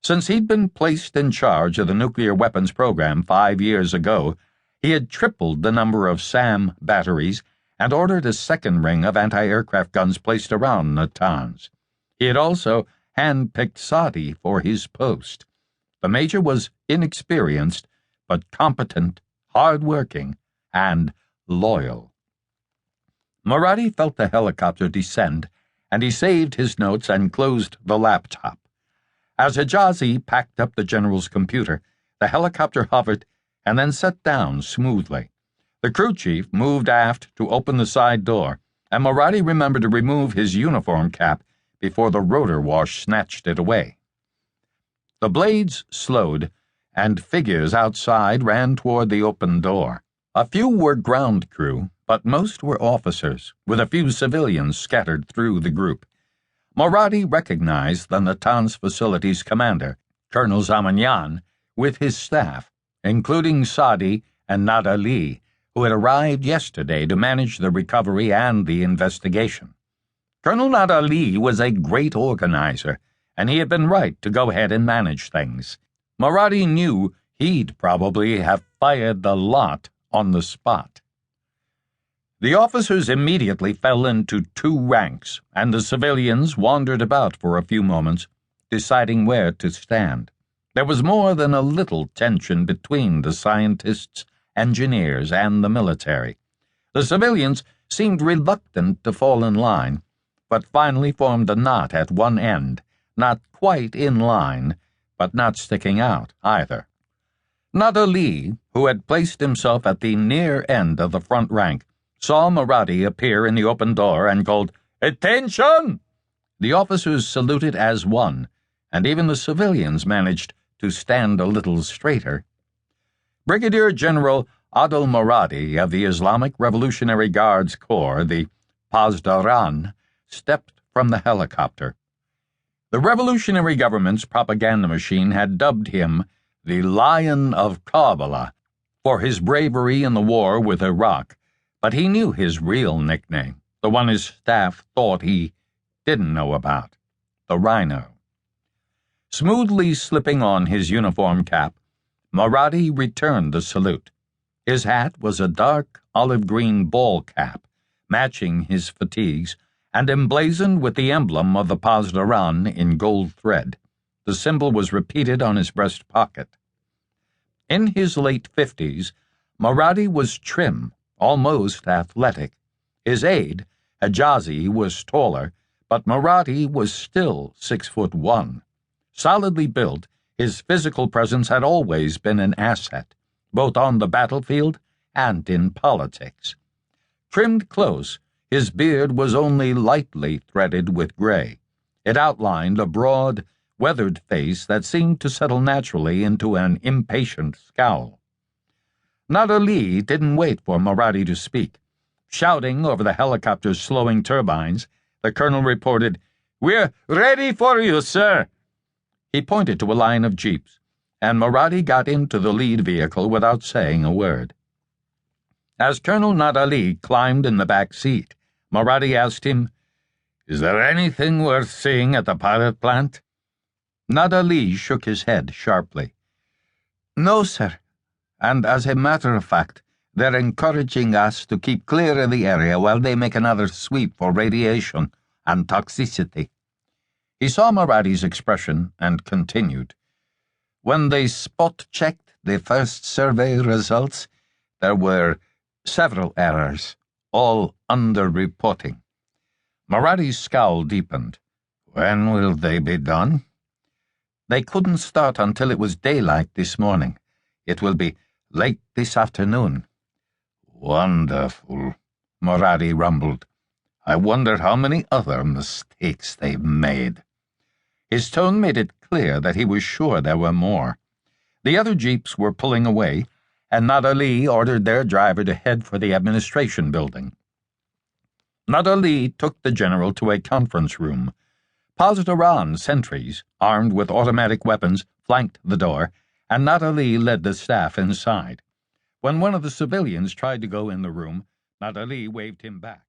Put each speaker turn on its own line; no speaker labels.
Since he'd been placed in charge of the nuclear weapons program 5 years ago, he had tripled the number of SAM batteries and ordered a second ring of anti-aircraft guns placed around Natanz. He had also hand-picked Sadi for his post. The major was inexperienced, but competent, hard-working, and loyal. Maradi felt the helicopter descend, and he saved his notes and closed the laptop. As Hijazi packed up the general's computer, the helicopter hovered and then set down smoothly. The crew chief moved aft to open the side door, and Maradi remembered to remove his uniform cap before the rotor wash snatched it away. The blades slowed, and figures outside ran toward the open door. A few were ground crew, but most were officers, with a few civilians scattered through the group. Maradi recognized the Natanz facility's commander, Colonel Zamanyan, with his staff, including Sadi and Nad Ali, who had arrived yesterday to manage the recovery and the investigation. Colonel Nad Ali was a great organizer, and he had been right to go ahead and manage things. Maradi knew he'd probably have fired the lot on the spot. The officers immediately fell into two ranks, and the civilians wandered about for a few moments, deciding where to stand. There was more than a little tension between the scientists, engineers, and the military. The civilians seemed reluctant to fall in line, but finally formed a knot at one end, not quite in line, but not sticking out either. Nad Ali, who had placed himself at the near end of the front rank, saw Maradi appear in the open door and called, "Attention!" The officers saluted as one, and even the civilians managed to stand a little straighter. Brigadier General Adil Maradi of the Islamic Revolutionary Guards Corps, the Pasdaran, stepped from the helicopter. The revolutionary government's propaganda machine had dubbed him the Lion of Karbala for his bravery in the war with Iraq, but he knew his real nickname, the one his staff thought he didn't know about, the Rhino. Smoothly slipping on his uniform cap, Maradi returned the salute. His hat was a dark olive-green ball cap, matching his fatigues, and emblazoned with the emblem of the Pasdaran in gold thread. The symbol was repeated on his breast pocket. In his late 50s, Maradi was trim, almost athletic. His aide, Hijazi, was taller, but Maradi was still 6'1". Solidly built, his physical presence had always been an asset, both on the battlefield and in politics. Trimmed close, his beard was only lightly threaded with gray. It outlined a broad, weathered face that seemed to settle naturally into an impatient scowl. Nad Ali didn't wait for Maradi to speak. Shouting over the helicopter's slowing turbines, the colonel reported, "We're ready for you, sir." He pointed to a line of jeeps, and Maradi got into the lead vehicle without saying a word. As Colonel Nad Ali climbed in the back seat, Maradi asked him, "Is there anything worth seeing at the pilot plant?" Nad Ali shook his head sharply. "No, sir. And as a matter of fact, they're encouraging us to keep clear of the area while they make another sweep for radiation and toxicity." He saw Maradi's expression and continued, "When they spot-checked the first survey results, there were several errors, all under-reporting." Maradi's scowl deepened. "When will they be done?" "They couldn't start until it was daylight this morning. It will be late this afternoon." "Wonderful," Maradi rumbled. "I wonder how many other mistakes they've made." His tone made it clear that he was sure there were more. The other jeeps were pulling away, and Nad Ali ordered their driver to head for the administration building. Nad Ali took the general to a conference room. Pasdaran sentries, armed with automatic weapons, flanked the door, and Nad Ali led the staff inside. When one of the civilians tried to go in the room, Nad Ali waved him back.